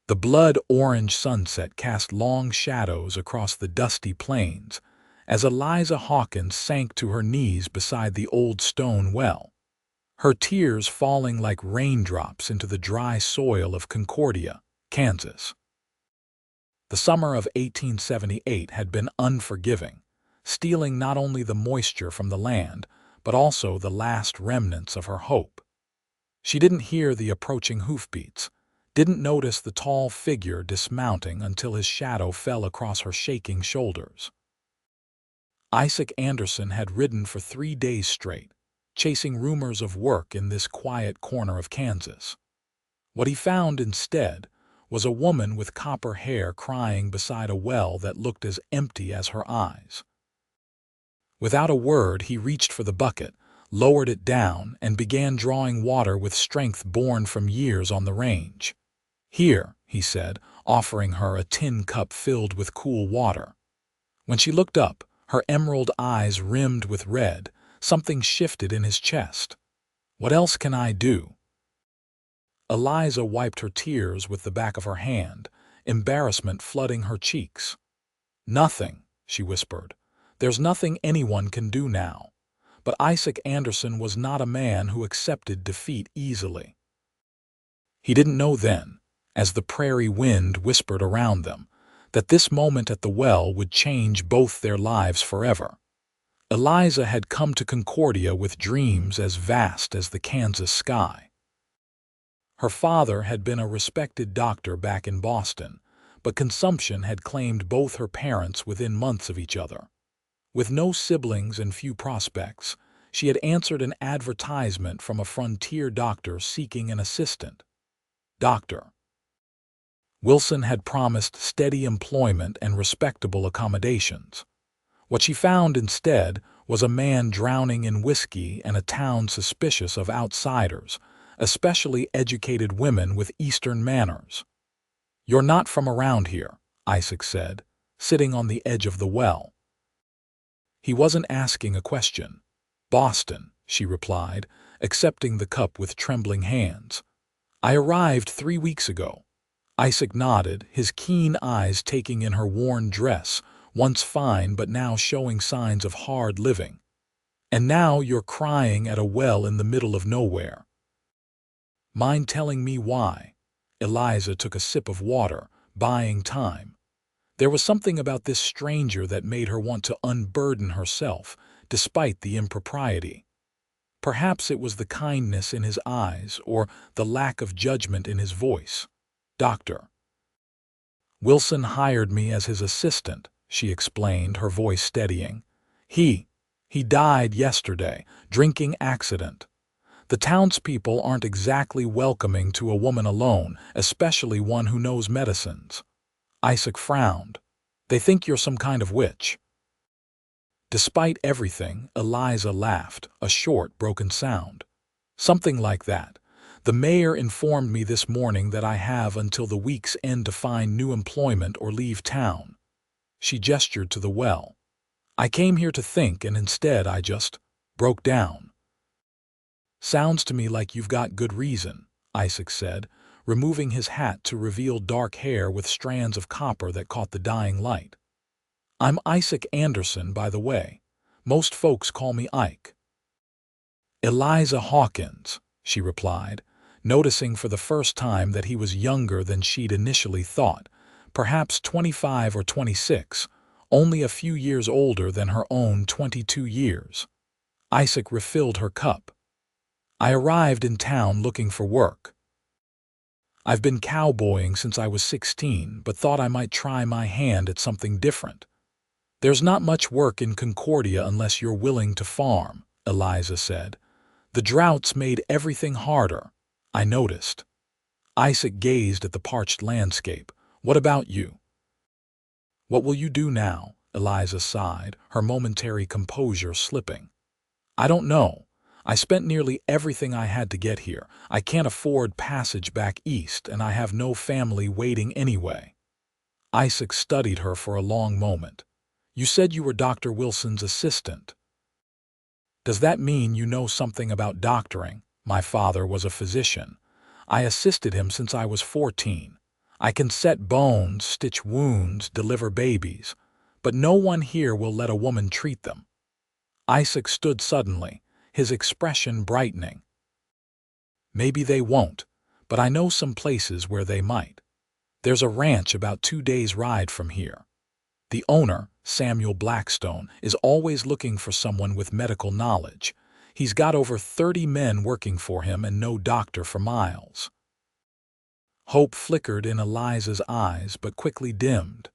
The blood-orange sunset cast long shadows across the dusty plains as Eliza Hawkins sank to her knees beside the old stone well, her tears falling like raindrops into the dry soil of Concordia, Kansas. The summer of 1878 had been unforgiving, stealing not only the moisture from the land, but also the last remnants of her hope. She didn't hear the approaching hoofbeats, didn't notice the tall figure dismounting until his shadow fell across her shaking shoulders. Isaac Anderson had ridden for 3 days straight, chasing rumors of work in this quiet corner of Kansas. What he found instead was a woman with copper hair crying beside a well that looked as empty as her eyes. Without a word, he reached for the bucket, lowered it down, and began drawing water with strength born from years on the range. "Here," he said, offering her a tin cup filled with cool water. When she looked up, her emerald eyes rimmed with red, something shifted in his chest. "What else can I do?" Eliza wiped her tears with the back of her hand, embarrassment flooding her cheeks. "Nothing," she whispered. "There's nothing anyone can do now." But Isaac Anderson was not a man who accepted defeat easily. He didn't know then, as the prairie wind whispered around them, that this moment at the well would change both their lives forever. Eliza had come to Concordia with dreams as vast as the Kansas sky. Her father had been a respected doctor back in Boston, but consumption had claimed both her parents within months of each other. With no siblings and few prospects, she had answered an advertisement from a frontier doctor seeking an assistant. Dr. Wilson had promised steady employment and respectable accommodations. What she found instead was a man drowning in whiskey and a town suspicious of outsiders, especially educated women with Eastern manners. "You're not from around here," Isaac said, sitting on the edge of the well. He wasn't asking a question. "Boston," she replied, accepting the cup with trembling hands. "I arrived 3 weeks ago." Isaac nodded, his keen eyes taking in her worn dress, once fine but now showing signs of hard living. "And now you're crying at a well in the middle of nowhere. Mind telling me why?" Eliza took a sip of water, buying time. There was something about this stranger that made her want to unburden herself, despite the impropriety. Perhaps it was the kindness in his eyes or the lack of judgment in his voice. "Doctor Wilson hired me as his assistant," she explained, her voice steadying. He died yesterday, drinking accident. The townspeople aren't exactly welcoming to a woman alone, especially one who knows medicines." Isaac frowned. "They think you're some kind of witch." Despite everything, Eliza laughed, a short, broken sound. "Something like that. The mayor informed me this morning that I have until the week's end to find new employment or leave town." She gestured to the well. "I came here to think, and instead I just broke down." "Sounds to me like you've got good reason," Isaac said, removing his hat to reveal dark hair with strands of copper that caught the dying light. "I'm Isaac Anderson, by the way. Most folks call me Ike." "Eliza Hawkins," she replied, noticing for the first time that he was younger than she'd initially thought, perhaps 25 or 26, only a few years older than her own 22 years. Isaac refilled her cup. "I arrived in town looking for work. I've been cowboying since I was 16, but thought I might try my hand at something different." "There's not much work in Concordia unless you're willing to farm," Eliza said. "The drought's made everything harder. I noticed." Isaac gazed at the parched landscape. "What about you?" "What will you do now?" Eliza sighed, her momentary composure slipping. "I don't know. I spent nearly everything I had to get here. I can't afford passage back east, and I have no family waiting anyway." Isaac studied her for a long moment. "You said you were Dr. Wilson's assistant. Does that mean you know something about doctoring?" "My father was a physician. I assisted him since I was 14. I can set bones, stitch wounds, deliver babies, but no one here will let a woman treat them." Isaac stood suddenly, his expression brightening. "Maybe they won't, but I know some places where they might. There's a ranch about 2 days' ride from here. The owner, Samuel Blackstone, is always looking for someone with medical knowledge. He's got over 30 men working for him and no doctor for miles." Hope flickered in Eliza's eyes but quickly dimmed.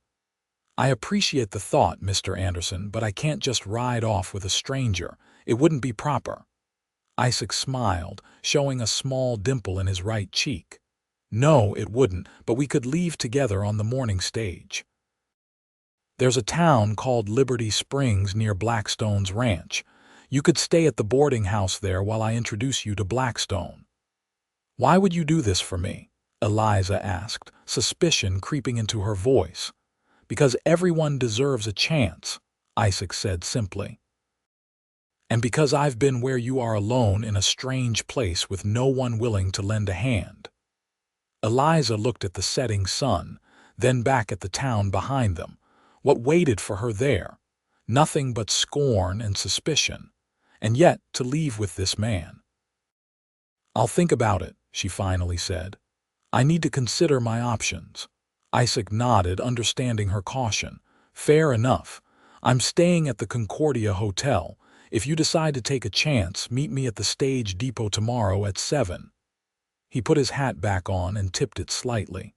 "I appreciate the thought, Mr. Anderson, but I can't just ride off with a stranger. It wouldn't be proper." Isaac smiled, showing a small dimple in his right cheek. "No, it wouldn't, but we could leave together on the morning stage. There's a town called Liberty Springs near Blackstone's ranch. You could stay at the boarding house there while I introduce you to Blackstone." "Why would you do this for me?" Eliza asked, suspicion creeping into her voice. "Because everyone deserves a chance," Isaac said simply. "And because I've been where you are alone in a strange place with no one willing to lend a hand." Eliza looked at the setting sun, then back at the town behind them. What waited for her there? Nothing but scorn and suspicion. And yet to leave with this man. "I'll think about it," she finally said. "I need to consider my options." Isaac nodded, understanding her caution. "Fair enough. I'm staying at the Concordia Hotel. If you decide to take a chance, meet me at the stage depot tomorrow at 7. He put his hat back on and tipped it slightly.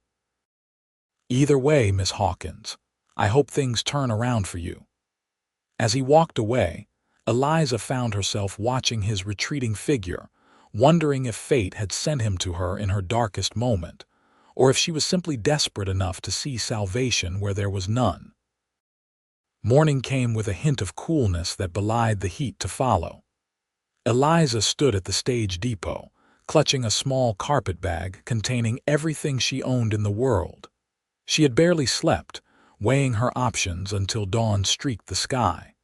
"Either way, Miss Hawkins, I hope things turn around for you." As he walked away, Eliza found herself watching his retreating figure, wondering if fate had sent him to her in her darkest moment, or if she was simply desperate enough to see salvation where there was none. Morning came with a hint of coolness that belied the heat to follow. Eliza stood at the stage depot, clutching a small carpet bag containing everything she owned in the world. She had barely slept, weighing her options until dawn streaked the sky.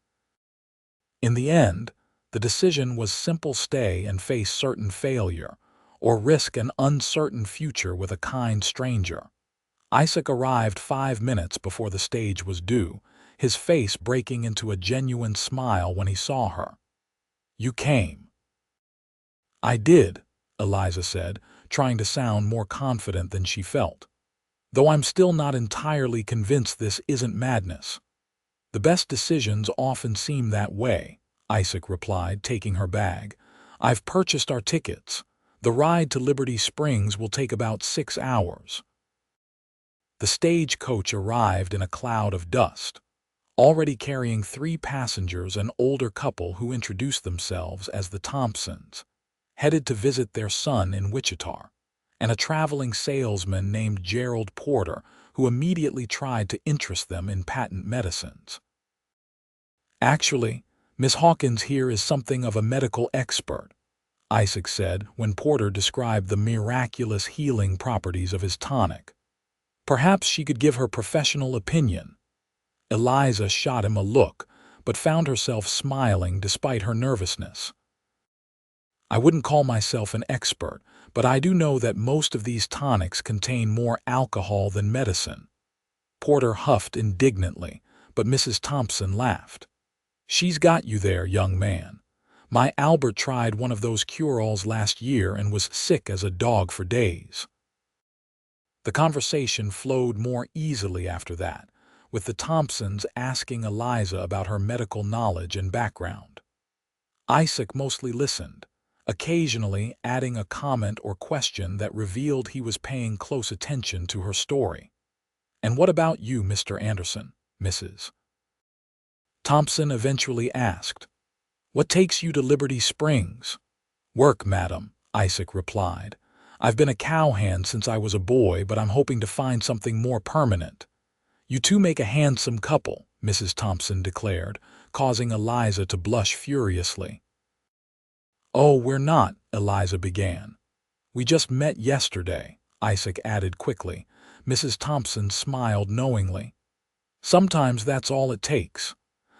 In the end, the decision was simple: stay and face certain failure, or risk an uncertain future with a kind stranger. Isaac arrived 5 minutes before the stage was due, his face breaking into a genuine smile when he saw her. "You came." "I did," Eliza said, trying to sound more confident than she felt. "Though I'm still not entirely convinced this isn't madness." "The best decisions often seem that way," Isaac replied, taking her bag. "I've purchased our tickets. The ride to Liberty Springs will take about 6 hours." The stagecoach arrived in a cloud of dust, already carrying 3 passengers, an older couple who introduced themselves as the Thompsons, headed to visit their son in Wichita, and a traveling salesman named Gerald Porter who immediately tried to interest them in patent medicines. "Actually, Miss Hawkins here is something of a medical expert," Isaac said when Porter described the miraculous healing properties of his tonic. "Perhaps she could give her professional opinion." Eliza shot him a look, but found herself smiling despite her nervousness. "I wouldn't call myself an expert, but I do know that most of these tonics contain more alcohol than medicine." Porter huffed indignantly, but Mrs. Thompson laughed. "She's got you there, young man. My Albert tried one of those cure-alls last year and was sick as a dog for days." The conversation flowed more easily after that, with the Thompsons asking Eliza about her medical knowledge and background. Isaac mostly listened, occasionally adding a comment or question that revealed he was paying close attention to her story. "And what about you, Mr. Anderson, Mrs. Thompson eventually asked. "What takes you to Liberty Springs?" "Work, madam," Isaac replied. "I've been a cowhand since I was a boy, but I'm hoping to find something more permanent." "You two make a handsome couple," Mrs. Thompson declared, causing Eliza to blush furiously. "Oh, we're not," Eliza began. "We just met yesterday," Isaac added quickly. Mrs. Thompson smiled knowingly. "Sometimes that's all it takes."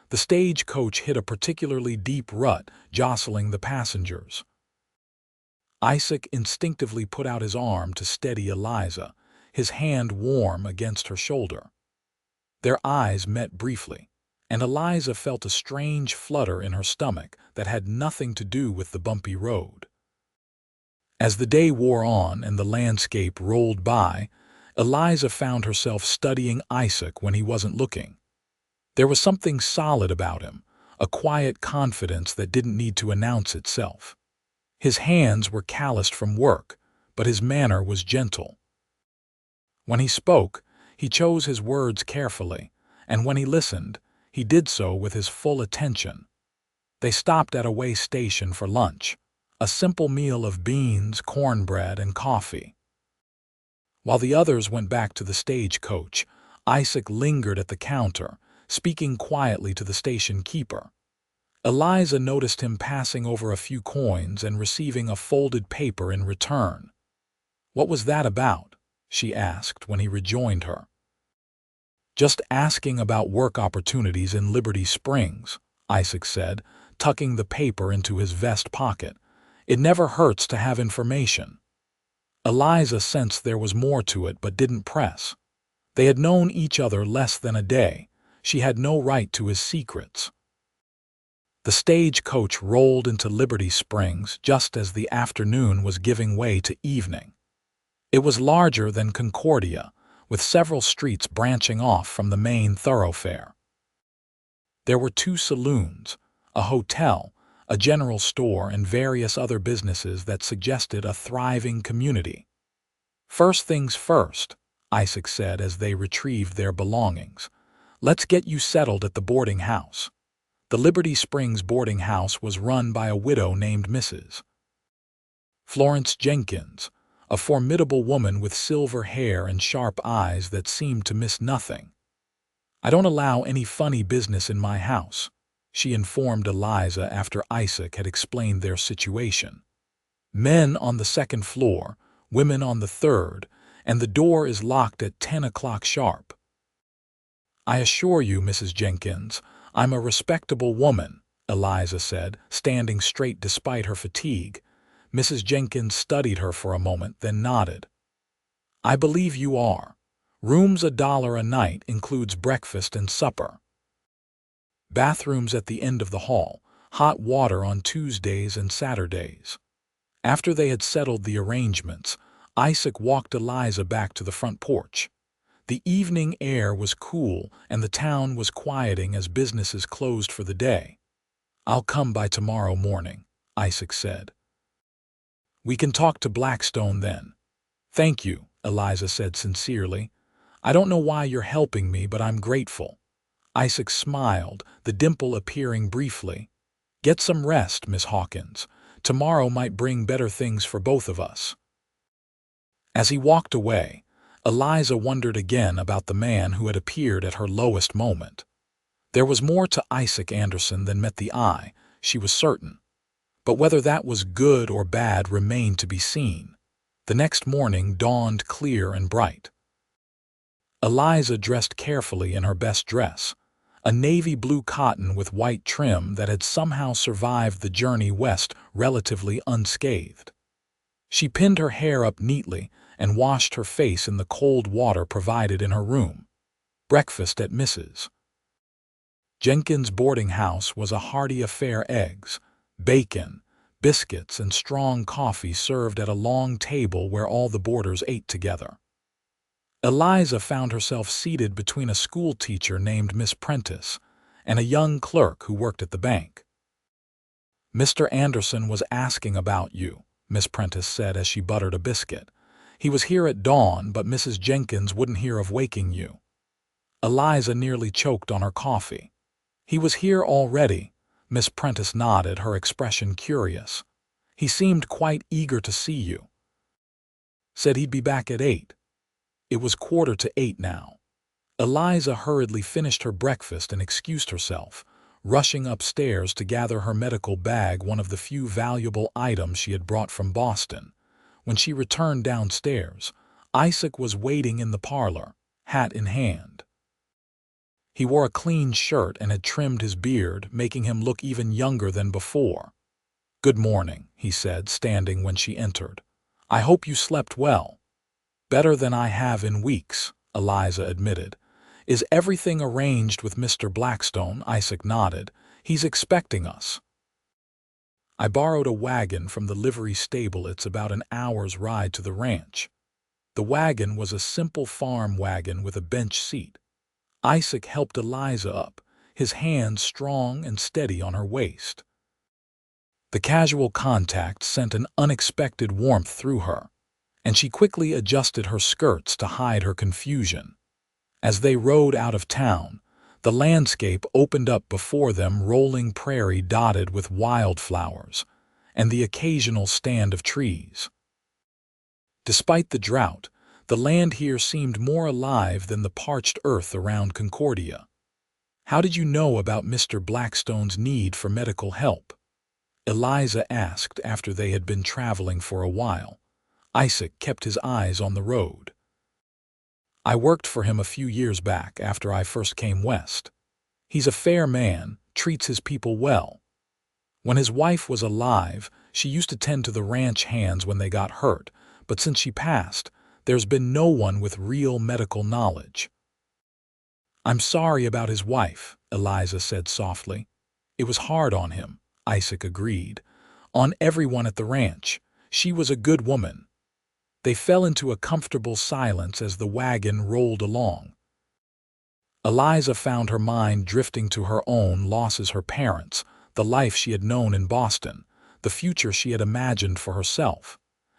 The stagecoach hit a particularly deep rut, jostling the passengers. Isaac instinctively put out his arm to steady Eliza, his hand warm against her shoulder. Their eyes met briefly, and Eliza felt a strange flutter in her stomach that had nothing to do with the bumpy road. As the day wore on and the landscape rolled by, Eliza found herself studying Isaac when he wasn't looking. There was something solid about him, a quiet confidence that didn't need to announce itself. His hands were calloused from work, but his manner was gentle. When he spoke, he chose his words carefully, and when he listened, he did so with his full attention. They stopped at a way station for lunch, a simple meal of beans, cornbread, and coffee. While the others went back to the stagecoach, Isaac lingered at the counter, speaking quietly to the station keeper. Eliza noticed him passing over a few coins and receiving a folded paper in return. "What was that about?" she asked when he rejoined her. "Just asking about work opportunities in Liberty Springs," Isaac said, tucking the paper into his vest pocket. "It never hurts to have information." Eliza sensed there was more to it but didn't press. They had known each other less than a day. She had no right to his secrets. The stagecoach rolled into Liberty Springs just as the afternoon was giving way to evening. It was larger than Concordia, with several streets branching off from the main thoroughfare. There were 2 saloons, a hotel, a general store, and various other businesses that suggested a thriving community. "First things first," Isaac said as they retrieved their belongings. "Let's get you settled at the boarding house." The Liberty Springs boarding house was run by a widow named Mrs. Florence Jenkins, a formidable woman with silver hair and sharp eyes that seemed to miss nothing. "I don't allow any funny business in my house," she informed Eliza after Isaac had explained their situation. "Men on the 2nd floor, women on the 3rd, and the door is locked at 10 o'clock sharp." "I assure you, Mrs. Jenkins, I'm a respectable woman," Eliza said, standing straight despite her fatigue. Mrs. Jenkins studied her for a moment, then nodded. "I believe you are. Rooms $1 a night includes breakfast and supper. Bathrooms at the end of the hall, hot water on Tuesdays and Saturdays." After they had settled the arrangements, Isaac walked Eliza back to the front porch. The evening air was cool and the town was quieting as businesses closed for the day. "I'll come by tomorrow morning," Isaac said. "We can talk to Blackstone then." "Thank you," Eliza said sincerely. "I don't know why you're helping me, but I'm grateful." Isaac smiled, the dimple appearing briefly. "Get some rest, Miss Hawkins. Tomorrow might bring better things for both of us." As he walked away, Eliza wondered again about the man who had appeared at her lowest moment. There was more to Isaac Anderson than met the eye, she was certain. But whether that was good or bad remained to be seen. The next morning dawned clear and bright. Eliza dressed carefully in her best dress, a navy blue cotton with white trim that had somehow survived the journey west relatively unscathed. She pinned her hair up neatly and washed her face in the cold water provided in her room. Breakfast at Mrs. Jenkins' boarding house was a hearty affair: eggs, bacon, biscuits, and strong coffee served at a long table where all the boarders ate together. Eliza found herself seated between a schoolteacher named Miss Prentice and a young clerk who worked at the bank. "Mr. Anderson was asking about you," Miss Prentice said as she buttered a biscuit. "He was here at dawn, but Mrs. Jenkins wouldn't hear of waking you." Eliza nearly choked on her coffee. "He was here already," Miss Prentice nodded, her expression curious. "He seemed quite eager to see you. Said he'd be back at 8. It was 7:45 now. Eliza hurriedly finished her breakfast and excused herself, rushing upstairs to gather her medical bag, one of the few valuable items she had brought from Boston. When she returned downstairs, Isaac was waiting in the parlor, hat in hand. He wore a clean shirt and had trimmed his beard, making him look even younger than before. "Good morning," he said, standing when she entered. "I hope you slept well." Better than I have in weeks, Eliza admitted. Is everything arranged with Mr. Blackstone? Isaac nodded. He's expecting us. I borrowed a wagon from the livery stable. It's about an hour's ride to the ranch. The wagon was a simple farm wagon with a bench seat. Isaac helped Eliza up, his hands strong and steady on her waist. The casual contact sent an unexpected warmth through her, and she quickly adjusted her skirts to hide her confusion. As they rode out of town, the landscape opened up before them, rolling prairie dotted with wildflowers, and the occasional stand of trees. Despite the drought, the land here seemed more alive than the parched earth around Concordia. How did you know about Mr. Blackstone's need for medical help? Eliza asked after they had been traveling for a while. Isaac kept his eyes on the road. I worked for him a few years back after I first came west. He's a fair man, treats his people well. When his wife was alive, she used to tend to the ranch hands when they got hurt, but since she passed, there's been no one with real medical knowledge. I'm sorry about his wife, Eliza said softly. It was hard on him, Isaac agreed. On everyone at the ranch. She was a good woman. They fell into a comfortable silence as the wagon rolled along. Eliza found her mind drifting to her own losses, her parents, the life she had known in Boston, the future she had imagined for herself.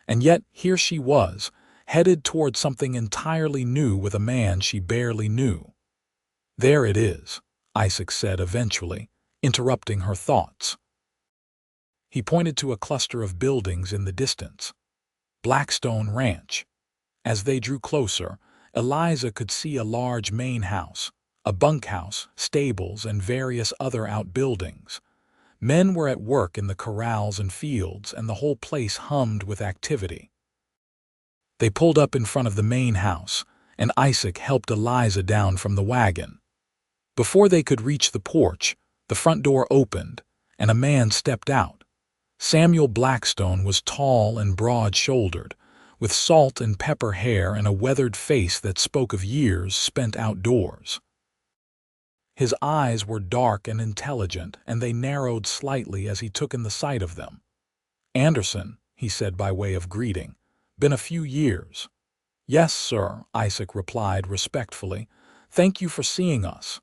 And yet here she was, headed toward something entirely new with a man she barely knew. There it is, Isaac said eventually, interrupting her thoughts. He pointed to a cluster of buildings in the distance. Blackstone Ranch. As they drew closer, Eliza could see a large main house, a bunkhouse, stables, and various other outbuildings. Men were at work in the corrals and fields, and the whole place hummed with activity. They pulled up in front of the main house, and Isaac helped Eliza down from the wagon. Before they could reach the porch, the front door opened, and a man stepped out. Samuel Blackstone was tall and broad-shouldered, with salt and pepper hair and a weathered face that spoke of years spent outdoors. His eyes were dark and intelligent, and they narrowed slightly as he took in the sight of them. "Anderson," he said by way of greeting. "Been a few years." "Yes, sir," Isaac replied respectfully. "Thank you for seeing us."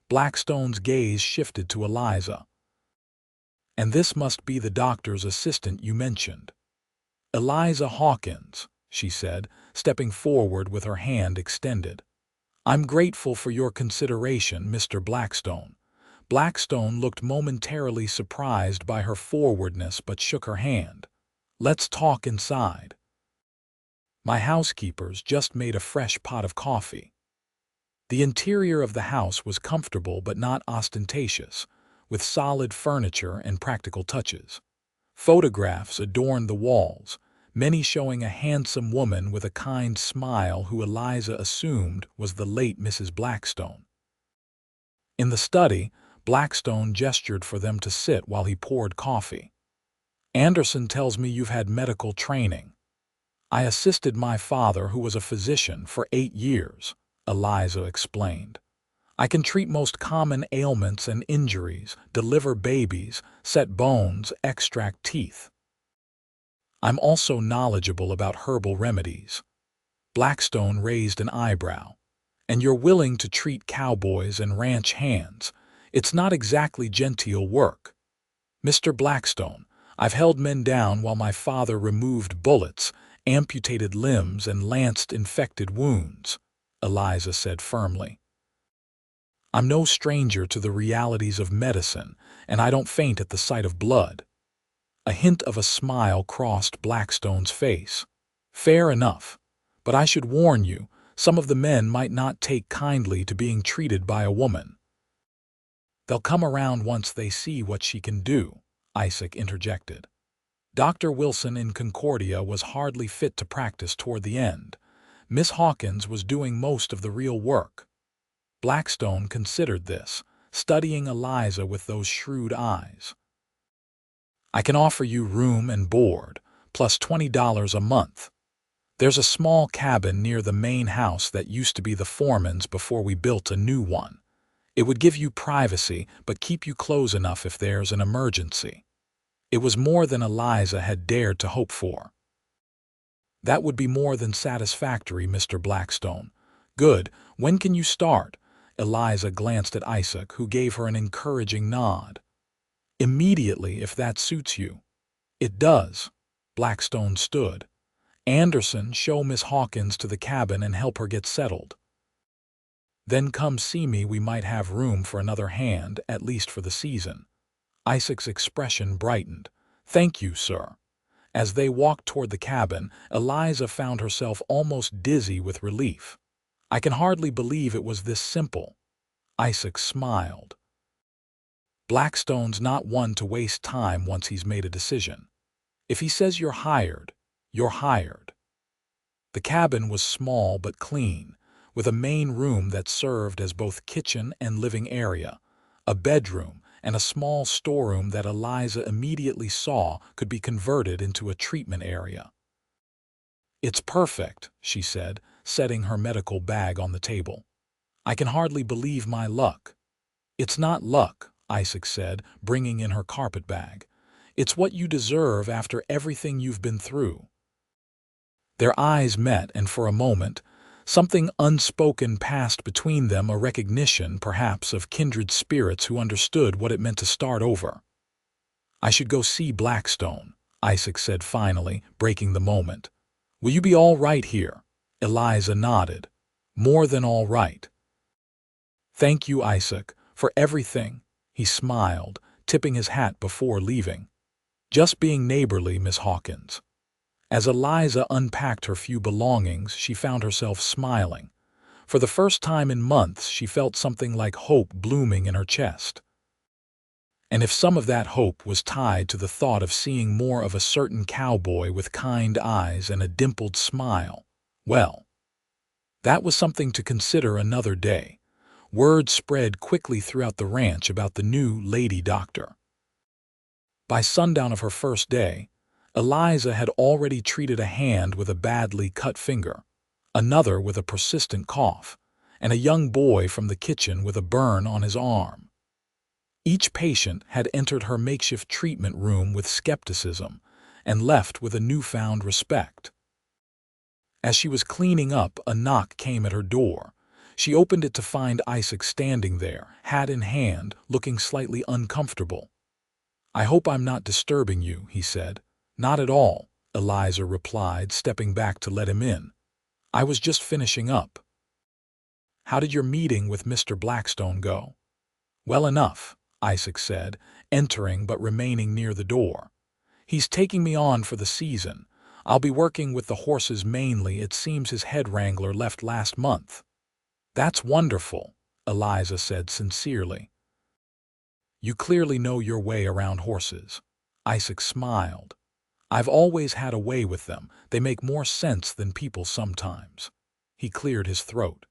Blackstone's gaze shifted to Eliza. "And this must be the doctor's assistant you mentioned." "Eliza Hawkins," she said, stepping forward with her hand extended. "I'm grateful for your consideration, Mr. Blackstone." Blackstone looked momentarily surprised by her forwardness but shook her hand. "Let's talk inside. My housekeeper's just made a fresh pot of coffee." The interior of the house was comfortable but not ostentatious, with solid furniture and practical touches. Photographs adorned the walls, many showing a handsome woman with a kind smile who Eliza assumed was the late Mrs. Blackstone. In the study, Blackstone gestured for them to sit while he poured coffee. "Anderson tells me you've had medical training." "I assisted my father, who was a physician, for 8 years, Eliza explained. "I can treat most common ailments and injuries, deliver babies, set bones, extract teeth. I'm also knowledgeable about herbal remedies." Blackstone raised an eyebrow. "And you're willing to treat cowboys and ranch hands. It's not exactly genteel work." "Mr. Blackstone, I've held men down while my father removed bullets, amputated limbs, and lanced infected wounds," Eliza said firmly. "I'm no stranger to the realities of medicine, and I don't faint at the sight of blood." A hint of a smile crossed Blackstone's face. "Fair enough, but I should warn you, some of the men might not take kindly to being treated by a woman." "They'll come around once they see what she can do," Isaac interjected. Dr. Wilson in Concordia was hardly fit to practice toward the end. Miss Hawkins was doing most of the real work. Blackstone considered this, studying Eliza with those shrewd eyes. "I can offer you room and board, plus $20 a month. There's a small cabin near the main house that used to be the foreman's before we built a new one. It would give you privacy, but keep you close enough if there's an emergency. It was more than Eliza had dared to hope for. That would be more than satisfactory, Mr. Blackstone. Good. When can you start? Eliza glanced at Isaac, who gave her an encouraging nod. Immediately, if that suits you. It does. Blackstone stood. Anderson, show Miss Hawkins to the cabin and help her get settled. Then come see me. We might have room for another hand, at least for the season. Isaac's expression brightened. Thank you, sir. As they walked toward the cabin, Eliza found herself almost dizzy with relief. I can hardly believe it was this simple. Isaac smiled. Blackstone's not one to waste time once he's made a decision. If he says you're hired, you're hired. The cabin was small but clean, with a main room that served as both kitchen and living area, a bedroom, and a small storeroom that Eliza immediately saw could be converted into a treatment area. It's perfect, she said, setting her medical bag on the table. I can hardly believe my luck. It's not luck, Isaac said, bringing in her carpet bag. It's what you deserve after everything you've been through. Their eyes met, and for a moment, something unspoken passed between them, a recognition, perhaps, of kindred spirits who understood what it meant to start over. I should go see Blackstone, Isaac said finally, breaking the moment. Will you be all right here? Eliza nodded. More than all right. Thank you, Isaac, for everything, he smiled, tipping his hat before leaving. Just being neighborly, Miss Hawkins. As Eliza unpacked her few belongings, she found herself smiling. For the first time in months, she felt something like hope blooming in her chest. And if some of that hope was tied to the thought of seeing more of a certain cowboy with kind eyes and a dimpled smile, well, that was something to consider another day. Word spread quickly throughout the ranch about the new lady doctor. By sundown of her first day, Eliza had already treated a hand with a badly cut finger, another with a persistent cough, and a young boy from the kitchen with a burn on his arm. Each patient had entered her makeshift treatment room with skepticism and left with a newfound respect. As she was cleaning up, a knock came at her door. She opened it to find Isaac standing there, hat in hand, looking slightly uncomfortable. I hope I'm not disturbing you, he said. Not at all, Eliza replied, stepping back to let him in. I was just finishing up. How did your meeting with Mr. Blackstone go? Well enough, Isaac said, entering but remaining near the door. He's taking me on for the season. I'll be working with the horses mainly. It seems his head wrangler left last month. That's wonderful, Eliza said sincerely. You clearly know your way around horses. Isaac smiled. I've always had a way with them. They make more sense than people sometimes. He cleared his throat.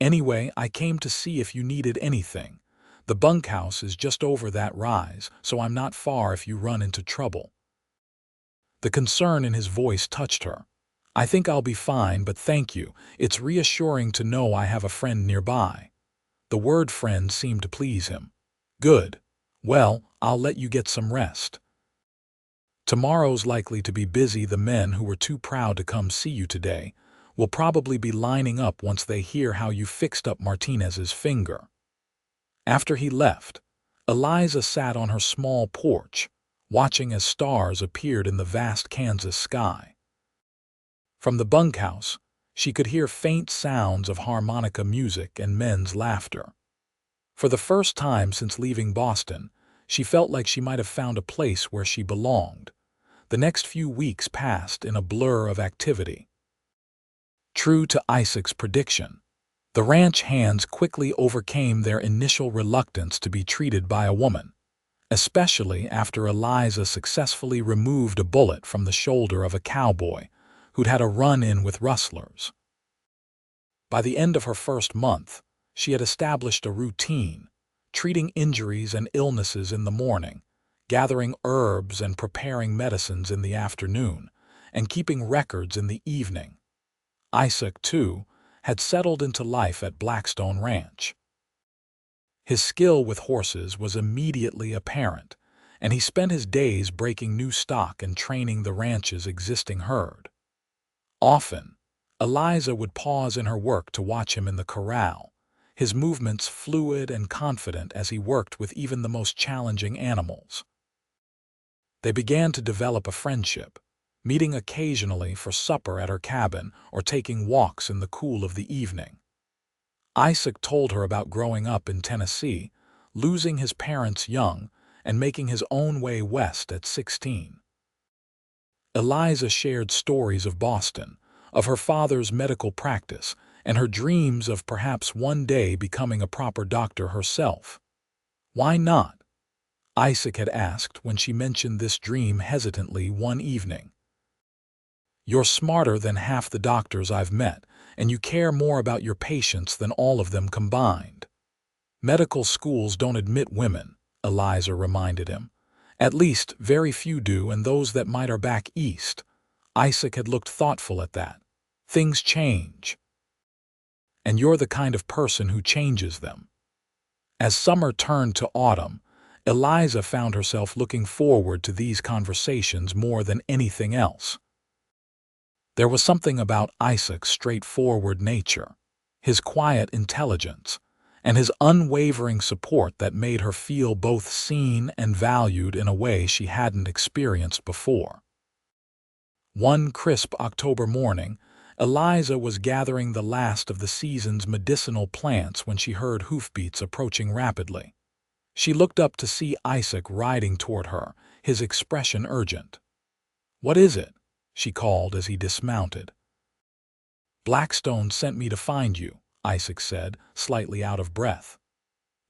Anyway, I came to see if you needed anything. The bunkhouse is just over that rise, so I'm not far if you run into trouble. The concern in his voice touched her. I think I'll be fine, but thank you. It's reassuring to know I have a friend nearby. The word friend seemed to please him. Good. Well, I'll let you get some rest. Tomorrow's likely to be busy. The men who were too proud to come see you today will probably be lining up once they hear how you fixed up Martinez's finger. After he left, Eliza sat on her small porch, watching as stars appeared in the vast Kansas sky. From the bunkhouse, she could hear faint sounds of harmonica music and men's laughter. For the first time since leaving Boston, she felt like she might have found a place where she belonged. The next few weeks passed in a blur of activity. True to Isaac's prediction, the ranch hands quickly overcame their initial reluctance to be treated by a woman, especially after Eliza successfully removed a bullet from the shoulder of a cowboy who'd had a run-in with rustlers. By the end of her first month, she had established a routine, treating injuries and illnesses in the morning, gathering herbs and preparing medicines in the afternoon, and keeping records in the evening. Isaac, too, had settled into life at Blackstone Ranch. His skill with horses was immediately apparent, and he spent his days breaking new stock and training the ranch's existing herd. Often, Eliza would pause in her work to watch him in the corral, his movements fluid and confident as he worked with even the most challenging animals. They began to develop a friendship, meeting occasionally for supper at her cabin or taking walks in the cool of the evening. Isaac told her about growing up in Tennessee, losing his parents young, and making his own way west at 16. Eliza shared stories of Boston, of her father's medical practice, and her dreams of perhaps one day becoming a proper doctor herself. "Why not?" Isaac had asked when she mentioned this dream hesitantly one evening. "You're smarter than half the doctors I've met, and you care more about your patients than all of them combined." "Medical schools don't admit women," Eliza reminded him. "At least, very few do, and those that might are back east." Isaac had looked thoughtful at that. "Things change. And you're the kind of person who changes them." As summer turned to autumn, Eliza found herself looking forward to these conversations more than anything else. There was something about Isaac's straightforward nature, his quiet intelligence, and his unwavering support that made her feel both seen and valued in a way she hadn't experienced before. One crisp October morning, Eliza was gathering the last of the season's medicinal plants when she heard hoofbeats approaching rapidly. She looked up to see Isaac riding toward her, his expression urgent. "What is it?" she called as he dismounted. "Blackstone sent me to find you," Isaac said, slightly out of breath.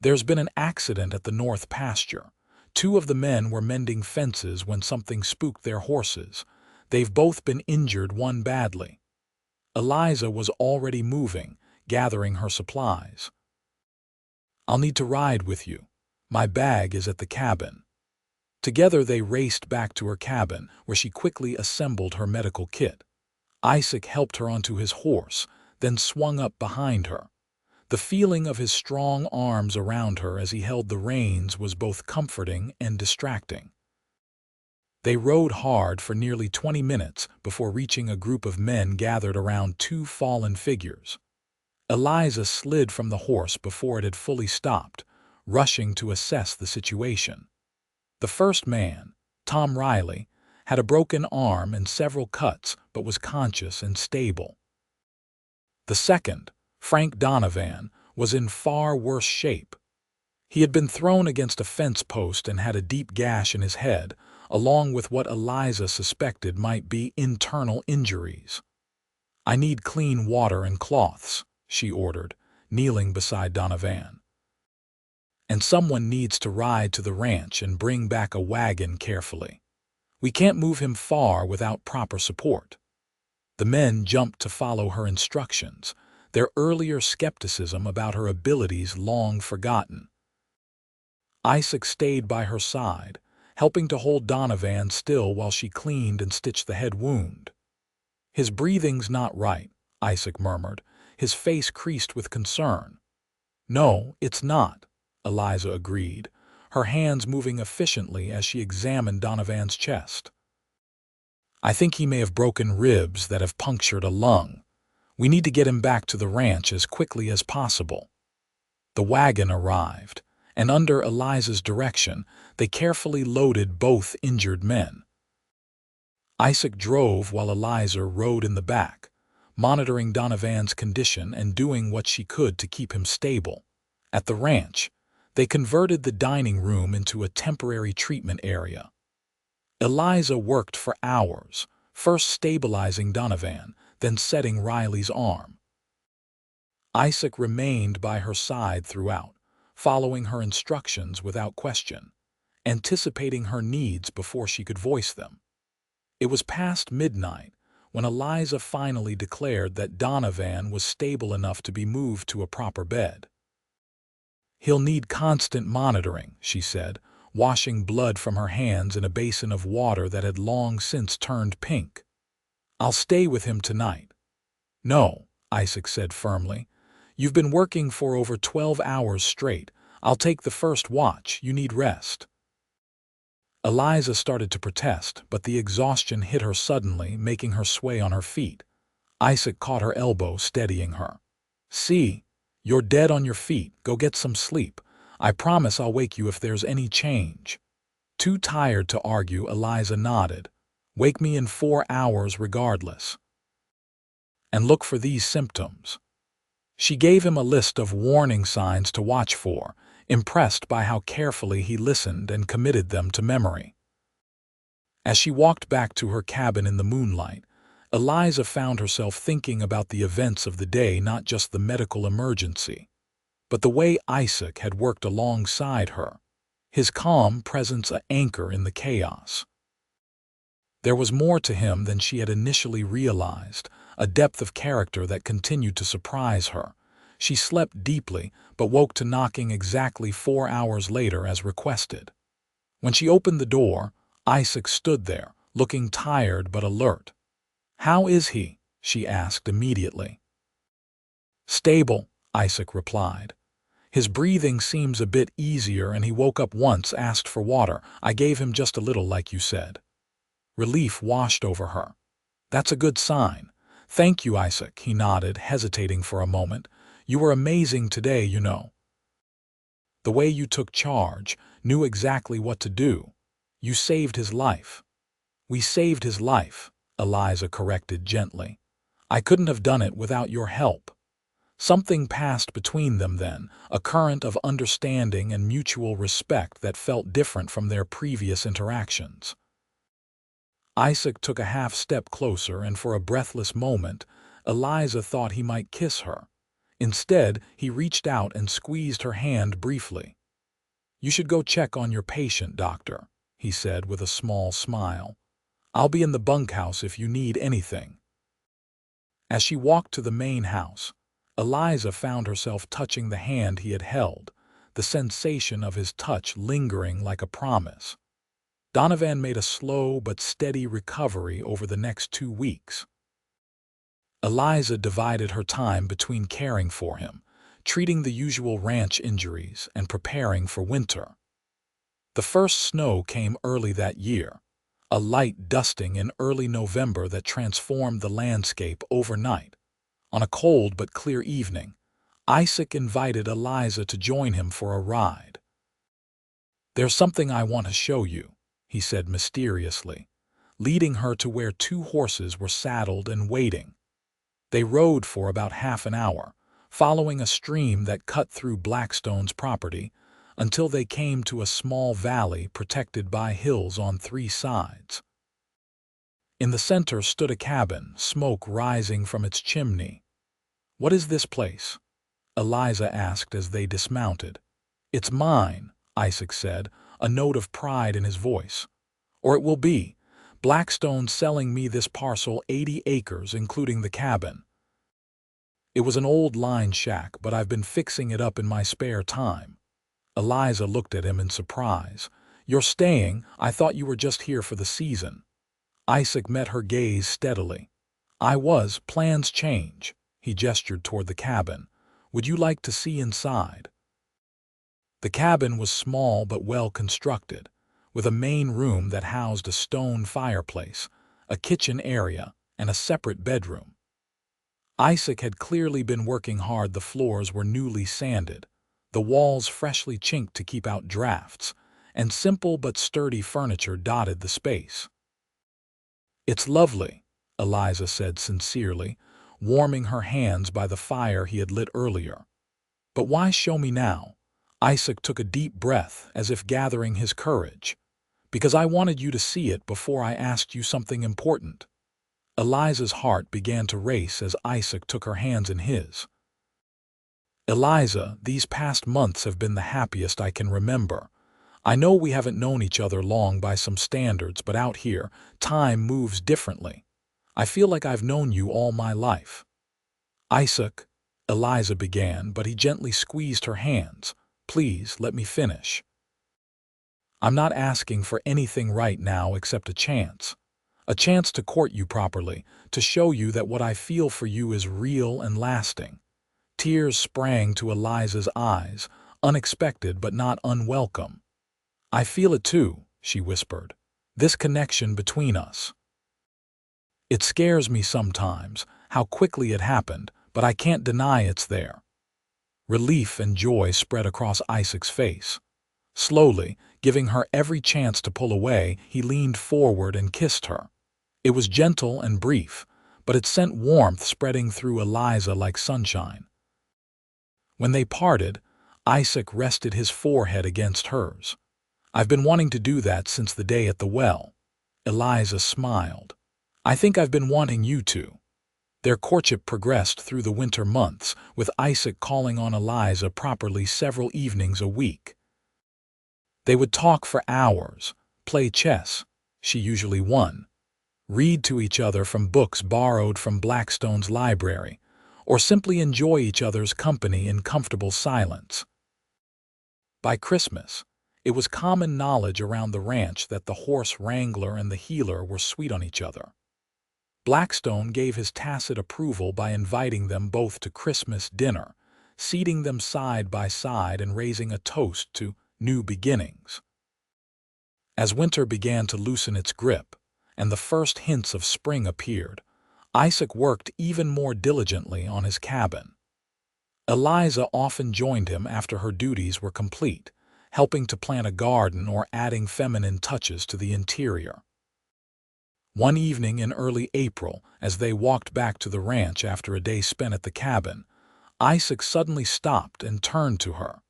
"There's been an accident at the north pasture. 2 of the men were mending fences when something spooked their horses. They've both been injured, one badly." Eliza was already moving, gathering her supplies. "I'll need to ride with you. My bag is at the cabin." Together they raced back to her cabin, where she quickly assembled her medical kit. Isaac helped her onto his horse, then swung up behind her. The feeling of his strong arms around her as he held the reins was both comforting and distracting. They rode hard for nearly 20 minutes before reaching a group of men gathered around 2 fallen figures. Eliza slid from the horse before it had fully stopped, rushing to assess the situation. The first man, Tom Riley, had a broken arm and several cuts but was conscious and stable. The second, Frank Donovan, was in far worse shape. He had been thrown against a fence post and had a deep gash in his head, along with what Eliza suspected might be internal injuries. "I need clean water and cloths," she ordered, kneeling beside Donovan. "And someone needs to ride to the ranch and bring back a wagon carefully. We can't move him far without proper support." The men jumped to follow her instructions, their earlier skepticism about her abilities long forgotten. Isaac stayed by her side, helping to hold Donovan still while she cleaned and stitched the head wound. "His breathing's not right," Isaac murmured, his face creased with concern. "No, it's not," Eliza agreed, her hands moving efficiently as she examined Donovan's chest. "I think he may have broken ribs that have punctured a lung. We need to get him back to the ranch as quickly as possible." The wagon arrived, and under Eliza's direction, they carefully loaded both injured men. Isaac drove while Eliza rode in the back, monitoring Donovan's condition and doing what she could to keep him stable. At the ranch, they converted the dining room into a temporary treatment area. Eliza worked for hours, first stabilizing Donovan, then setting Riley's arm. Isaac remained by her side throughout, following her instructions without question, anticipating her needs before she could voice them. It was past midnight when Eliza finally declared that Donovan was stable enough to be moved to a proper bed. "He'll need constant monitoring," she said, washing blood from her hands in a basin of water that had long since turned pink. "I'll stay with him tonight." No, Isaac said firmly. You've been working for over 12 hours straight. I'll take the first watch. You need rest. Eliza started to protest, but the exhaustion hit her suddenly, making her sway on her feet. Isaac caught her elbow, steadying her. See, you're dead on your feet. Go get some sleep. I promise I'll wake you if there's any change. Too tired to argue, Eliza nodded. Wake me in 4 hours regardless. And look for these symptoms. She gave him a list of warning signs to watch for, impressed by how carefully he listened and committed them to memory. As she walked back to her cabin in the moonlight, Eliza found herself thinking about the events of the day, not just the medical emergency, but the way Isaac had worked alongside her, his calm presence an anchor in the chaos. There was more to him than she had initially realized, a depth of character that continued to surprise her. She slept deeply, but woke to knocking exactly 4 hours later as requested. When she opened the door, Isaac stood there, looking tired but alert. "How is he?" she asked immediately. "Stable," Isaac replied. "His breathing seems a bit easier and he woke up once, asked for water. I gave him just a little like you said." Relief washed over her. "That's a good sign. Thank you, Isaac," he nodded, hesitating for a moment. "You were amazing today, you know. The way you took charge, knew exactly what to do. You saved his life." "We saved his life," Eliza corrected gently. "I couldn't have done it without your help." Something passed between them then, a current of understanding and mutual respect that felt different from their previous interactions. Isaac took a half-step closer, and for a breathless moment, Eliza thought he might kiss her. Instead, he reached out and squeezed her hand briefly. "You should go check on your patient, doctor," he said with a small smile. "I'll be in the bunkhouse if you need anything." As she walked to the main house, Eliza found herself touching the hand he had held, the sensation of his touch lingering like a promise. Donovan made a slow but steady recovery over the next 2 weeks. Eliza divided her time between caring for him, treating the usual ranch injuries, and preparing for winter. The first snow came early that year, a light dusting in early November that transformed the landscape overnight. On a cold but clear evening, Isaac invited Eliza to join him for a ride. "There's something I want to show you," he said mysteriously, leading her to where 2 horses were saddled and waiting. They rode for about half an hour, following a stream that cut through Blackstone's property, until they came to a small valley protected by hills on 3 sides. In the center stood a cabin, smoke rising from its chimney. "What is this place?" Eliza asked as they dismounted. "It's mine," Isaac said, a note of pride in his voice. "Or it will be. Blackstone's selling me this parcel, 80 acres, including the cabin. It was an old line shack, but I've been fixing it up in my spare time." Eliza looked at him in surprise. "You're staying? I thought you were just here for the season." Isaac met her gaze steadily. "I was. Plans change." He gestured toward the cabin. "Would you like to see inside?" The cabin was small but well constructed, with a main room that housed a stone fireplace, a kitchen area, and a separate bedroom. Isaac had clearly been working hard. The floors were newly sanded, the walls freshly chinked to keep out drafts, and simple but sturdy furniture dotted the space. "It's lovely," Eliza said sincerely, warming her hands by the fire he had lit earlier. "But why show me now?" Isaac took a deep breath, as if gathering his courage. "Because I wanted you to see it before I asked you something important." Eliza's heart began to race as Isaac took her hands in his. "Eliza, these past months have been the happiest I can remember. I know we haven't known each other long by some standards, but out here, time moves differently. I feel like I've known you all my life." "Isaac," Eliza began, but he gently squeezed her hands. "Please, let me finish. I'm not asking for anything right now except a chance. A chance to court you properly, to show you that what I feel for you is real and lasting. Tears sprang to Eliza's eyes, unexpected but not unwelcome. I feel it too, she whispered. This connection between us. It scares me sometimes, how quickly it happened, but I can't deny it's there. Relief and joy spread across Isaac's face. Slowly, giving her every chance to pull away, he leaned forward and kissed her. It was gentle and brief, but it sent warmth spreading through Eliza like sunshine. When they parted, Isaac rested his forehead against hers. I've been wanting to do that since the day at the well. Eliza smiled. I think I've been wanting you to. Their courtship progressed through the winter months, with Isaac calling on Eliza properly several evenings a week. They would talk for hours, play chess, she usually won, read to each other from books borrowed from Blackstone's library, or simply enjoy each other's company in comfortable silence. By Christmas, it was common knowledge around the ranch that the horse wrangler and the healer were sweet on each other. Blackstone gave his tacit approval by inviting them both to Christmas dinner, seating them side by side and raising a toast to new beginnings. As winter began to loosen its grip, and the first hints of spring appeared, Isaac worked even more diligently on his cabin. Eliza often joined him after her duties were complete, helping to plant a garden or adding feminine touches to the interior. One evening in early April, as they walked back to the ranch after a day spent at the cabin, Isaac suddenly stopped and turned to her.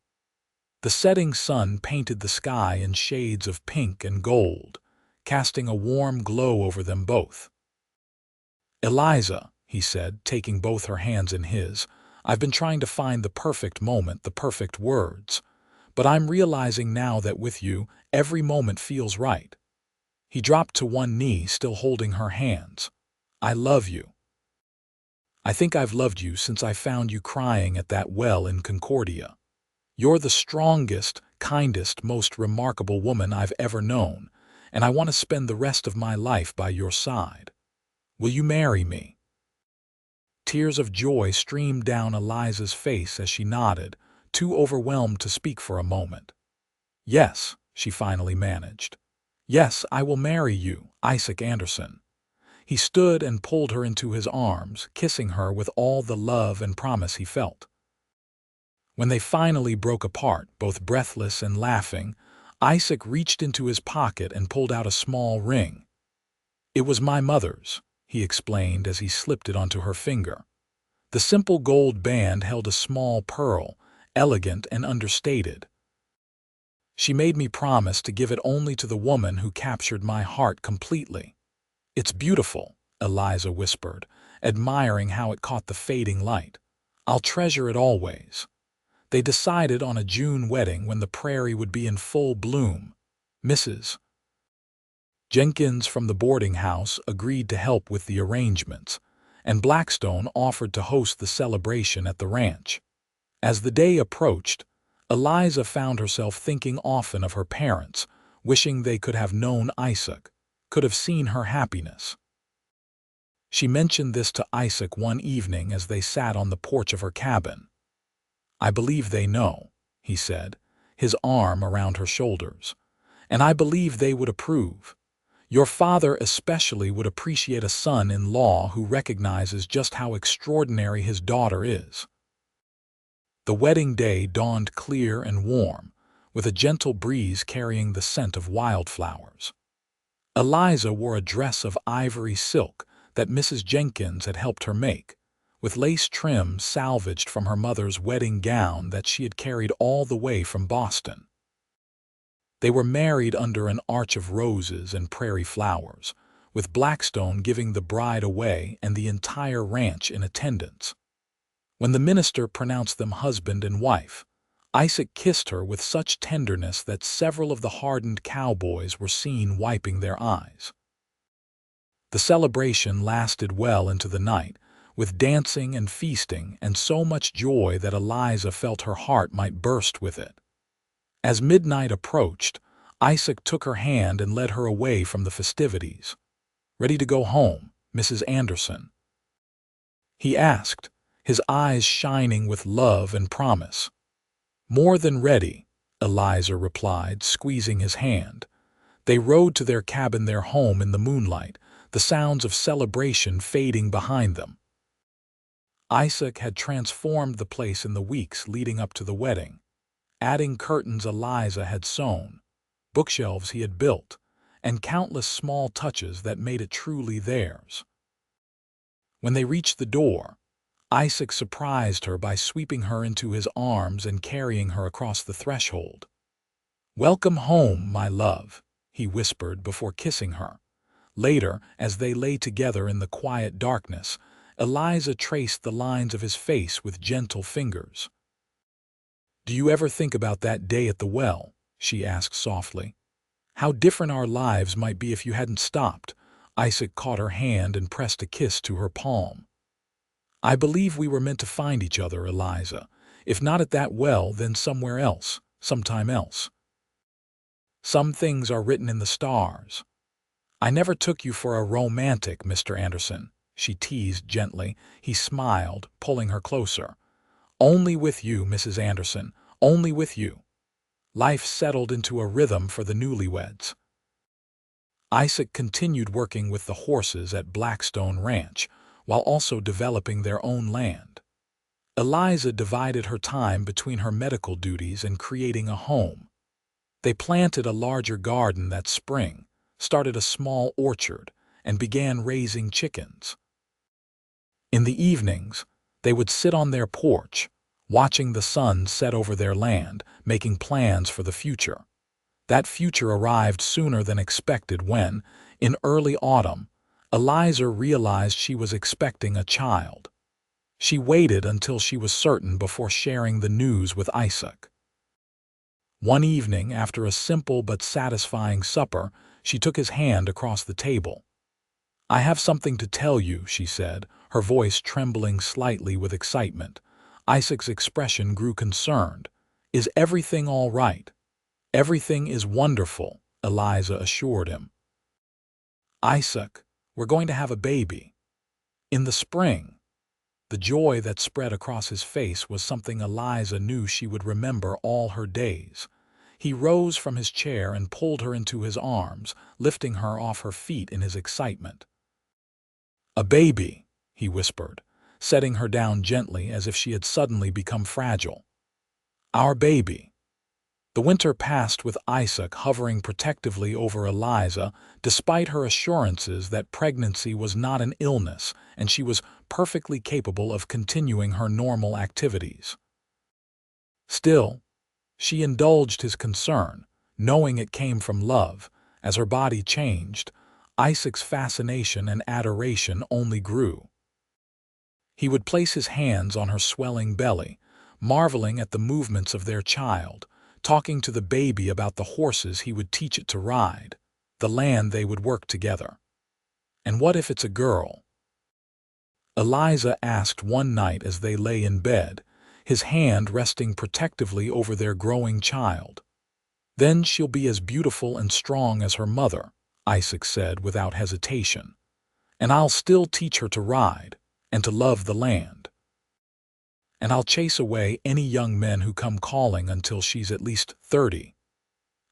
The setting sun painted the sky in shades of pink and gold, casting a warm glow over them both. "Eliza," he said, taking both her hands in his, "I've been trying to find the perfect moment, the perfect words. But I'm realizing now that with you, every moment feels right." He dropped to one knee, still holding her hands. "I love you. I think I've loved you since I found you crying at that well in Concordia. You're the strongest, kindest, most remarkable woman I've ever known, and I want to spend the rest of my life by your side. Will you marry me?" Tears of joy streamed down Eliza's face as she nodded, too overwhelmed to speak for a moment. "Yes," she finally managed. "Yes, I will marry you, Isaac Anderson." He stood and pulled her into his arms, kissing her with all the love and promise he felt. When they finally broke apart, both breathless and laughing, Isaac reached into his pocket and pulled out a small ring. "It was my mother's," he explained as he slipped it onto her finger. The simple gold band held a small pearl, elegant and understated. "She made me promise to give it only to the woman who captured my heart completely." "It's beautiful," Eliza whispered, admiring how it caught the fading light. "I'll treasure it always." They decided on a June wedding when the prairie would be in full bloom. Mrs. Jenkins from the boarding house agreed to help with the arrangements, and Blackstone offered to host the celebration at the ranch. As the day approached, Eliza found herself thinking often of her parents, wishing they could have known Isaac, could have seen her happiness. She mentioned this to Isaac one evening as they sat on the porch of her cabin. "I believe they know," he said, his arm around her shoulders. "And I believe they would approve. Your father especially would appreciate a son-in-law who recognizes just how extraordinary his daughter is." The wedding day dawned clear and warm, with a gentle breeze carrying the scent of wildflowers. Eliza wore a dress of ivory silk that Mrs. Jenkins had helped her make, with lace trim salvaged from her mother's wedding gown that she had carried all the way from Boston. They were married under an arch of roses and prairie flowers, with Blackstone giving the bride away and the entire ranch in attendance. When the minister pronounced them husband and wife, Isaac kissed her with such tenderness that several of the hardened cowboys were seen wiping their eyes. The celebration lasted well into the night, with dancing and feasting and so much joy that Eliza felt her heart might burst with it. As midnight approached, Isaac took her hand and led her away from the festivities. Ready to go home, Mrs. Anderson?" he asked, his eyes shining with love and promise. "More than ready," Eliza replied, squeezing his hand. They rode to their cabin, their home in the moonlight, the sounds of celebration fading behind them. Isaac had transformed the place in the weeks leading up to the wedding, adding curtains Eliza had sewn, bookshelves he had built, and countless small touches that made it truly theirs. When they reached the door, Isaac surprised her by sweeping her into his arms and carrying her across the threshold. "Welcome home, my love," he whispered before kissing her. Later, as they lay together in the quiet darkness, Eliza traced the lines of his face with gentle fingers. "Do you ever think about that day at the well?" she asked softly. "How different our lives might be if you hadn't stopped." Isaac caught her hand and pressed a kiss to her palm. "I believe we were meant to find each other, Eliza. If not at that well, then somewhere else, sometime else. Some things are written in the stars. I never took you for a romantic, Mr. Anderson," she teased gently. He smiled, pulling her closer. "Only with you, Mrs. Anderson, only with you." Life settled into a rhythm for the newlyweds. Isaac continued working with the horses at Blackstone Ranch, while also developing their own land. Eliza divided her time between her medical duties and creating a home. They planted a larger garden that spring, started a small orchard, and began raising chickens. In the evenings, they would sit on their porch, watching the sun set over their land, making plans for the future. That future arrived sooner than expected when, in early autumn, Eliza realized she was expecting a child. She waited until she was certain before sharing the news with Isaac. One evening, after a simple but satisfying supper, she took his hand across the table. "I have something to tell you," she said, her voice trembling slightly with excitement. Isaac's expression grew concerned. "Is everything all right?" "Everything is wonderful," Eliza assured him. "Isaac, we're going to have a baby. In the spring." The joy that spread across his face was something Eliza knew she would remember all her days. He rose from his chair and pulled her into his arms, lifting her off her feet in his excitement. "A baby," he whispered, setting her down gently as if she had suddenly become fragile. "Our baby." The winter passed with Isaac hovering protectively over Eliza, despite her assurances that pregnancy was not an illness and she was perfectly capable of continuing her normal activities. Still, she indulged his concern, knowing it came from love. As her body changed, Isaac's fascination and adoration only grew. He would place his hands on her swelling belly, marveling at the movements of their child, talking to the baby about the horses he would teach it to ride, the land they would work together. "And what if it's a girl?" Eliza asked one night as they lay in bed, his hand resting protectively over their growing child. "Then she'll be as beautiful and strong as her mother," Isaac said without hesitation. "And I'll still teach her to ride and to love the land. And I'll chase away any young men who come calling until she's at least 30.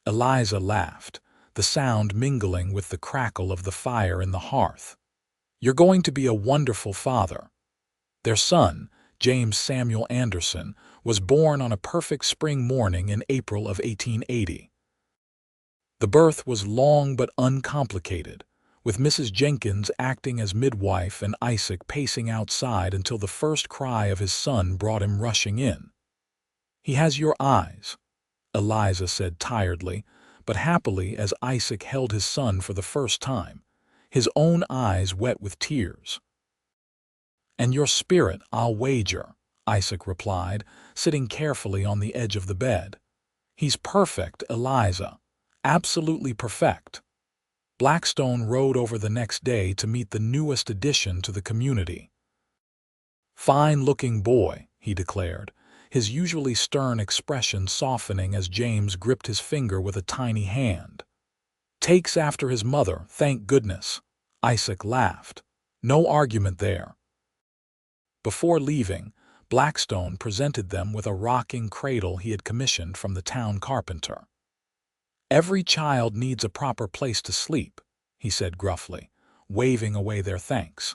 Eliza laughed, the sound mingling with the crackle of the fire in the hearth. "You're going to be a wonderful father." Their son, James Samuel Anderson, was born on a perfect spring morning in April of 1880. The birth was long but uncomplicated, with Mrs. Jenkins acting as midwife and Isaac pacing outside until the first cry of his son brought him rushing in. "He has your eyes," Eliza said tiredly, but happily as Isaac held his son for the first time, his own eyes wet with tears. "And your spirit, I'll wager," Isaac replied, sitting carefully on the edge of the bed. "He's perfect, Eliza, absolutely perfect." Blackstone rode over the next day to meet the newest addition to the community. "Fine-looking boy," he declared, his usually stern expression softening as James gripped his finger with a tiny hand. "Takes after his mother, thank goodness," Isaac laughed. No argument there. Before leaving, Blackstone presented them with a rocking cradle he had commissioned from the town carpenter. "Every child needs a proper place to sleep," he said gruffly, waving away their thanks.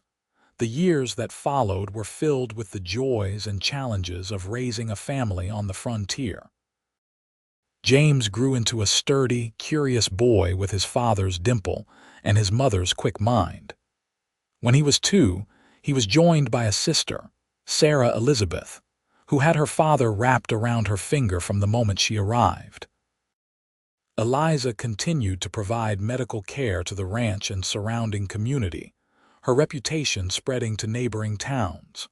The years that followed were filled with the joys and challenges of raising a family on the frontier. James grew into a sturdy, curious boy with his father's dimple and his mother's quick mind. When he was 2, he was joined by a sister, Sarah Elizabeth, who had her father wrapped around her finger from the moment she arrived. Eliza continued to provide medical care to the ranch and surrounding community, her reputation spreading to neighboring towns.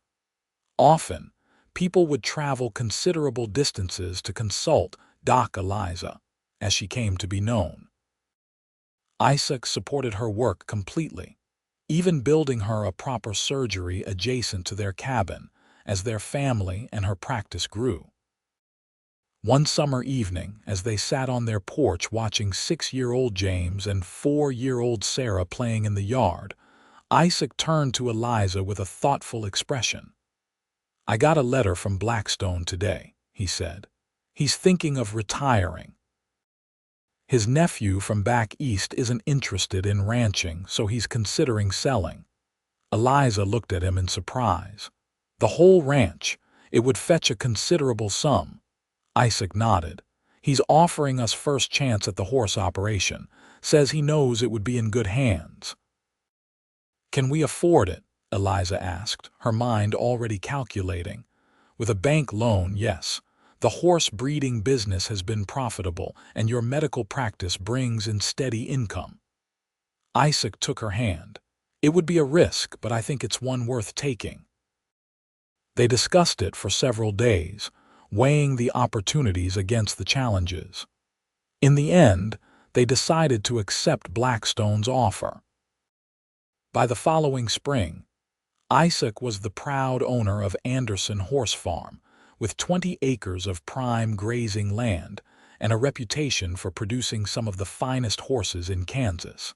Often, people would travel considerable distances to consult Doc Eliza, as she came to be known. Isaac supported her work completely, even building her a proper surgery adjacent to their cabin as their family and her practice grew. One summer evening, as they sat on their porch watching 6-year-old James and 4-year-old Sarah playing in the yard, Isaac turned to Eliza with a thoughtful expression. "I got a letter from Blackstone today," he said. "He's thinking of retiring. His nephew from back east isn't interested in ranching, so he's considering selling." Eliza looked at him in surprise. "The whole ranch? It would fetch a considerable sum." Isaac nodded. "He's offering us first chance at the horse operation. Says he knows it would be in good hands." "Can we afford it?" Eliza asked, her mind already calculating. "With a bank loan, yes. The horse breeding business has been profitable, and your medical practice brings in steady income." Isaac took her hand. "It would be a risk, but I think it's one worth taking." They discussed it for several days, weighing the opportunities against the challenges. In the end, they decided to accept Blackstone's offer. By the following spring, Isaac was the proud owner of Anderson Horse Farm, with 20 acres of prime grazing land and a reputation for producing some of the finest horses in Kansas.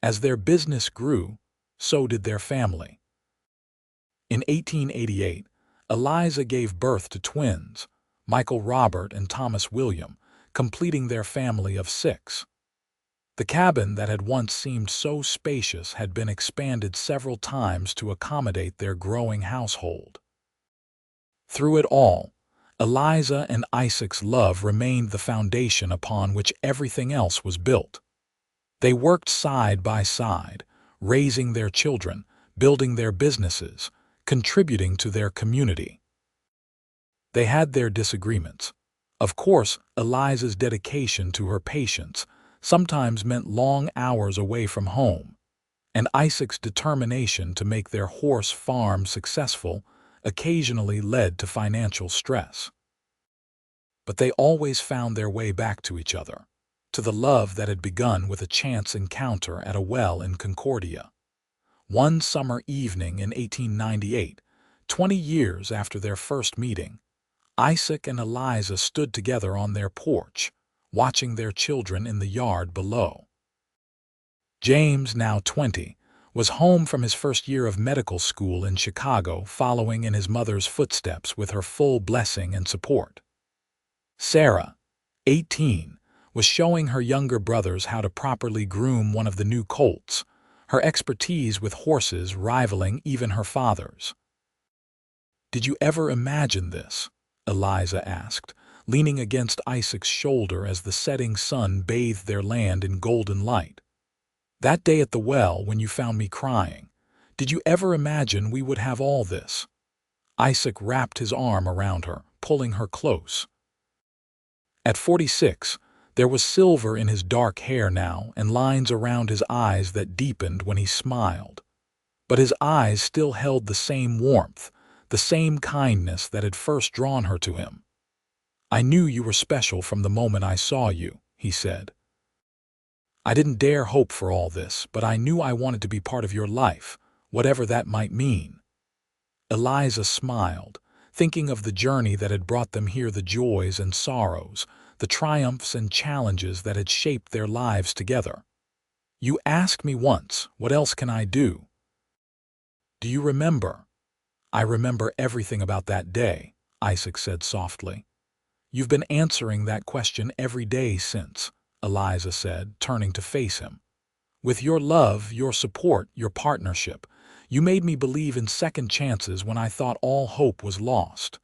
As their business grew, so did their family. In 1888, Eliza gave birth to twins, Michael Robert and Thomas William, completing their family of 6. The cabin that had once seemed so spacious had been expanded several times to accommodate their growing household. Through it all, Eliza and Isaac's love remained the foundation upon which everything else was built. They worked side by side, raising their children, building their businesses, contributing to their community. They had their disagreements. Of course, Eliza's dedication to her patients sometimes meant long hours away from home, and Isaac's determination to make their horse farm successful occasionally led to financial stress. But they always found their way back to each other, to the love that had begun with a chance encounter at a well in Concordia. One summer evening in 1898, 20 years after their first meeting, Isaac and Eliza stood together on their porch, watching their children in the yard below. James, now 20, was home from his first year of medical school in Chicago, following in his mother's footsteps with her full blessing and support. Sarah, 18, was showing her younger brothers how to properly groom one of the new colts, her expertise with horses rivaling even her father's. "Did you ever imagine this?" Eliza asked, leaning against Isaac's shoulder as the setting sun bathed their land in golden light. "That day at the well when you found me crying, did you ever imagine we would have all this?" Isaac wrapped his arm around her, pulling her close. At 46, there was silver in his dark hair now and lines around his eyes that deepened when he smiled. But his eyes still held the same warmth, the same kindness that had first drawn her to him. "I knew you were special from the moment I saw you," he said. "I didn't dare hope for all this, but I knew I wanted to be part of your life, whatever that might mean." Eliza smiled, thinking of the journey that had brought them here, the joys and sorrows, the triumphs and challenges that had shaped their lives together. You asked me once, what else can I do? Do you remember? I remember everything about that day, Isaac said softly. You've been answering that question every day since, Eliza said, turning to face him. With your love, your support, your partnership, you made me believe in second chances when I thought all hope was lost.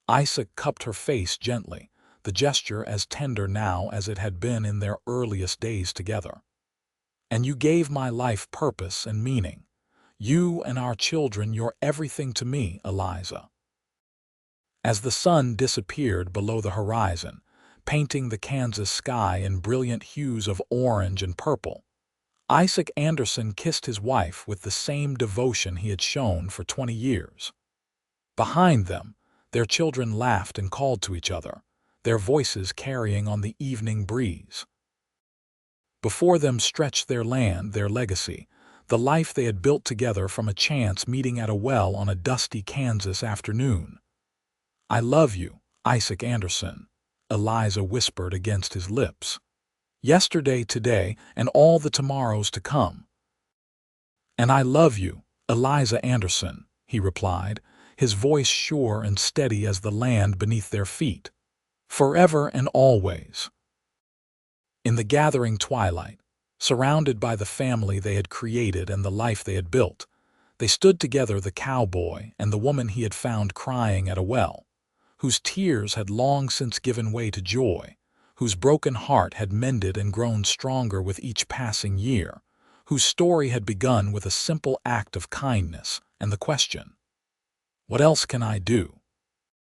Isaac cupped her face gently, the gesture as tender now as it had been in their earliest days together. And you gave my life purpose and meaning. You and our children, you're everything to me, Eliza. As the sun disappeared below the horizon, painting the Kansas sky in brilliant hues of orange and purple, Isaac Anderson kissed his wife with the same devotion he had shown for 20 years. Behind them, their children laughed and called to each other, their voices carrying on the evening breeze. Before them stretched their land, their legacy, the life they had built together from a chance meeting at a well on a dusty Kansas afternoon. I love you, Isaac Anderson, Eliza whispered against his lips. Yesterday, today, and all the tomorrows to come. And I love you, Eliza Anderson, he replied, his voice sure and steady as the land beneath their feet. Forever and always. In the gathering twilight, surrounded by the family they had created and the life they had built, they stood together, the cowboy and the woman he had found crying at a well, whose tears had long since given way to joy, whose broken heart had mended and grown stronger with each passing year, whose story had begun with a simple act of kindness and the question, what else can I do?